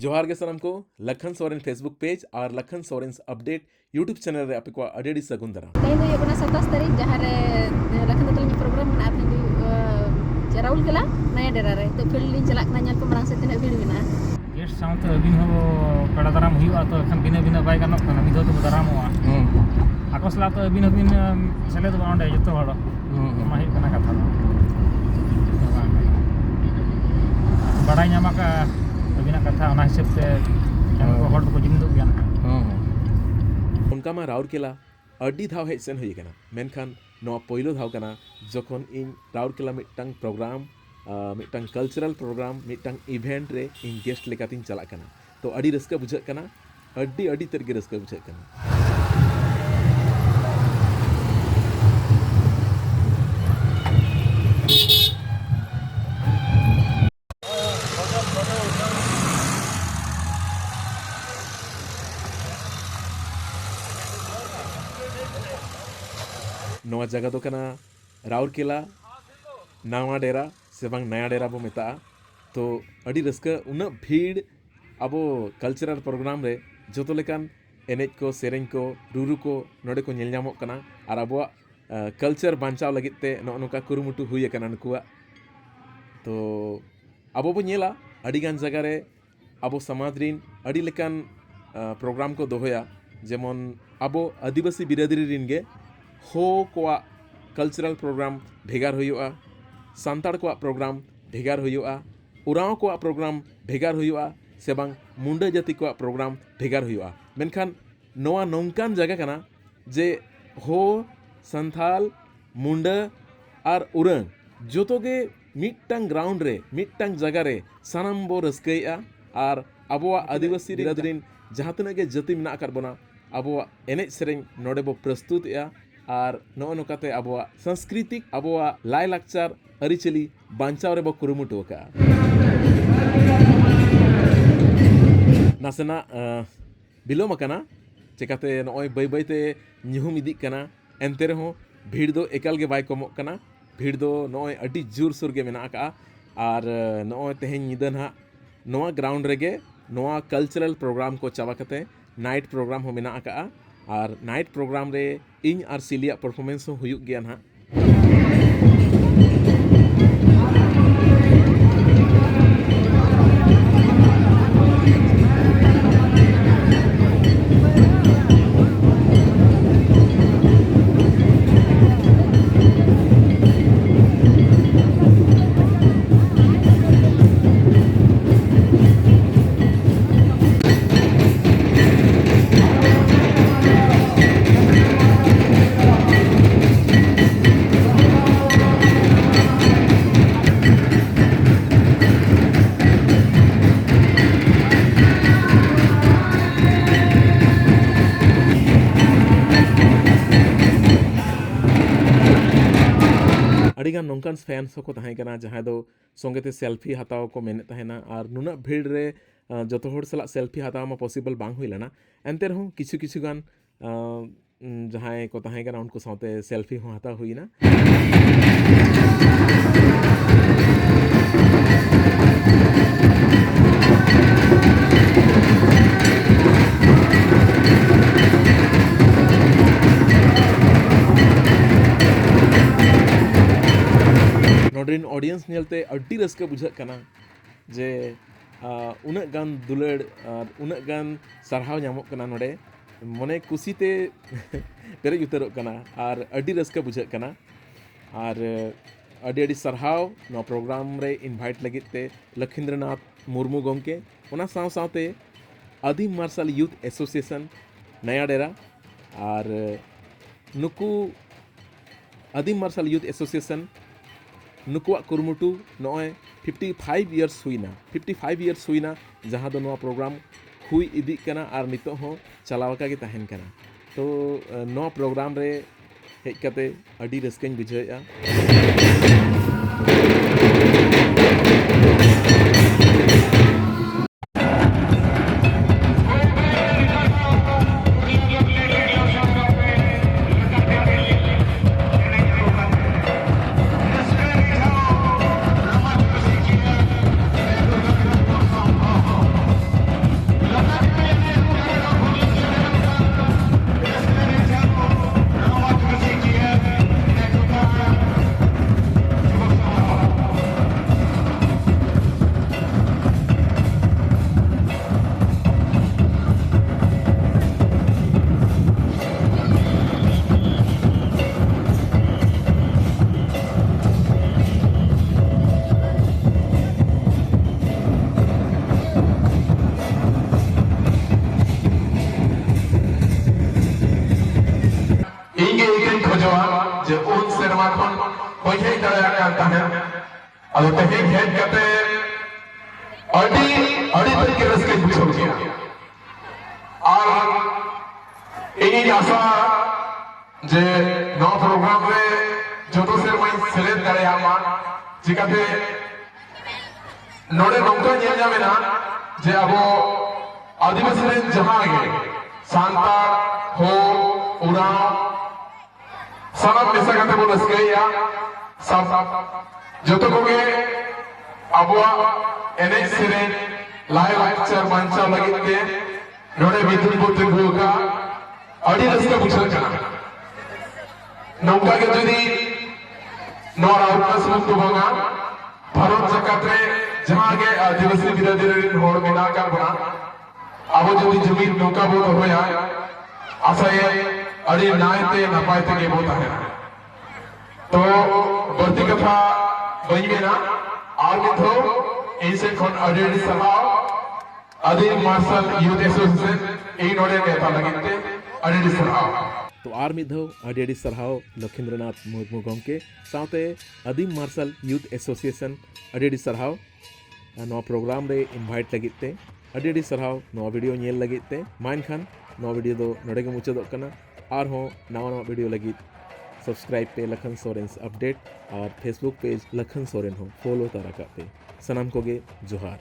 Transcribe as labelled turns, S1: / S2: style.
S1: जोहार के सनम को लखन सोरेन फेसबुक पेज और Lakhan Soren update YouTube channel रे आपको अडेडी सगुन दरा
S2: तेज दो योगना 27 तारीख जहाँ रे लखन तलमी प्रोग्राम में आप राउल केला नया डेरा रे तो फील्ड लिंग चला कना ñal को मरांग से तिना भीड़ बिना
S3: गेस्ट साउंड अबिन हो कड़ा दाराम हुआ तो एखन बिना बिना बाय गानोक कना मिदो तो दारामवा आकोसला तो अबिन अबिन सेले तो बाउंडे जतो हड़ मा हित कना कथा बड़ाई नामा का अबिना कथा ओना हिसाब से को हड़ को जिंदो गया
S1: उनका मा राउरकेला अड्डी धाव हेज सेन हुई कना मेनखान नवा पहिलो धाव कना जखन इन राउरकेला मिटटांग प्रोग्राम मिटटांग कल्चरल प्रोग्राम मिटटांग इवेंट रे इन गेस्ट लेकातिन चला कना तो अड्डी रस्का बुझाग कना अड्डी तरगे रस्का बुझाग कना नवा जगह तो कना राउरकेला नवा डेरा से बांग नया डेरा बो मेता तो अड़ी रस्का उना भीड़ अबो कल्चरल प्रोग्राम रे जोतो लेकान एनेज को सेरेंज को रुरु को नोडे को नेल ᱧᱟᱢᱚᱜ कना और अबो कल्चर बांचाव लगित ते नोका कुरुमुटु हुई कना नुकुआ तो अबो बो नेला अड़ी गान जगह रे अबो समाज रिन अड़ी लेकान प्रोग्राम को दोहया जेमन अबो आदिवासी बिरादरी रिन गे हो कोआ कल्चरल प्रोग्राम भेगार हुआ सांताड़ को प्रोग्राम भेगार हुआ उराव को प्रोग्राम भेगार हुआ से बांग मुंडा जाति को प्रोग्राम भेगार हुआ मेनखान नोआ नौकान जगह कना जे हो संथाल मुंडा और उरंग जोतोगे मिटटांग ग्राउंड रे मिटटांग जगह रे सानाम बो रस्कैया और अबोआ आदिवासी बिरादरीन जहाँ तक के जाति मेना कर बना अबोआ एनेज सेरेंज नोडे बो प्रस्तुतया और नो नोकाते अबोआ सांस्कृतिक अबोआ लाय लाक्चार अरिचली बांचाव रे बो कुरुमुटु का नासना बिलोम कना चिकाते नय बै बैते निहुम इदी कना एनते रहो भीड़ दो एकाल गे बाय कमोक कना भीड़ दो नय अडी जोर सोर गे मेना का और नय तेहें निदा ना नोआ ग्राउंड रेगे नोआ कल्चरल प्रोग्राम को चाबा कते नाइट प्रोग्राम हो मेना का और नाइट प्रोग्राम रे इन और सिलिया परफॉर्मेंस हो हुयुग गया ना अड़ीगान नौकान फैंस को तहेकना जहाँ दो संगेते सेल्फी हताव को मेने तहेना और नुना भीड़ रे जतो होड़ सला सेल्फी हताव मा पॉसिबल बांग हुई लेना एनते रहूँ किछु गान जहाँ को तहेकना उनको साथे सेल्फी हो हताव हुई ना नोड्रिन ऑडियंस नेलते अड्डी रस्का बुझाग कना जे उना गान दुलड़ उना गान सरहाव ᱧᱟᱢᱚᱜ कना नोडे मने कुसीते पेरेज उतरोग कना और अड्डी रस्का बुझाग कना और अड्डी सरहाव नो प्रोग्राम रे इनवाइट लगिते लखींद्रनाथ मुर्मू गमके उना साव सावते आदिम मार्शल यूथ एसोसिएशन नया डेरा और नुकु आदिम मार्शल यूथ एसोसिएशन नुकुआ कुरुमुटु नय 55 इयर्स हुईना 55 इयर्स हुईना जहाँ दो नवा प्रोग्राम हुई इदी कना और नितो हो चलावका के तहन कना तो नवा प्रोग्राम रे हेज कते अडी रस्कन बुझाया
S4: ᱵᱟᱹᱧ ᱦᱮᱡ ᱫᱟᱲᱮᱭᱟᱜ ᱠᱟᱱ ᱛᱟᱦᱮᱸᱫ ᱟᱫᱚ ᱛᱮᱦᱮᱧ ᱦᱮᱡ ᱠᱟᱛᱮ ᱟᱹᱰᱤ ᱛᱮᱫ ᱜᱮ ᱨᱟᱹᱥᱠᱟᱹᱧ ᱵᱩᱡᱷᱟᱹᱣ ᱠᱮᱜᱼᱟ ᱟᱨ ᱤᱧᱤᱧ ᱟᱥᱟ जे नौ प्रोग्राम रे जो से मैं सेलेक्ट दाड़ेयामा चिकाते नोडे नौका नेल जामेना जे अबो आदिवासी रे जहां गे सांतार हो उराव सानम मेसा काते बो रस्कैया सब जतो कोगे अबुआ एने सेरे लाइव लेक्चर बांचा लगिते नोडे बितुल बोते गोगा अड़ी रस्का बुझल कना नौका के जुदी नौर आउटनस मुक्त होगा भारत जगत रे जहां के आदिवासी बिरादरी रे होड़ मेना कर बना अब जुदी जमीन नौका बो होया आशा ये अड़ी नायते नपायते के बोता है तो बर्ती कथा बनी में ना आर में तो इनसे कौन अड़ी सलाह आदि मार्शल यूथ एसोसिएशन इन नोडे नेता लगते अड़ी सलाह
S1: तो आर मिधव अड़ी सरहाव लखींद्रनाथ मुर्मू गमके साथे आदिम मार्शल यूथ एसोसिएशन अड़ी सरहाव नवा प्रोग्राम रे इनवाइट लगिते अड़ी सरहाव नवा वीडियो नेल लगिते मान खान नवा वीडियो दो नोडे के मुचादोग कना आर हो नवा वीडियो लगी सब्सक्राइब पे लखन सोरेन अपडेट और फेसबुक पेज लखन सोरेन हो फॉलो तारा पे सनाम कोगे जोहार।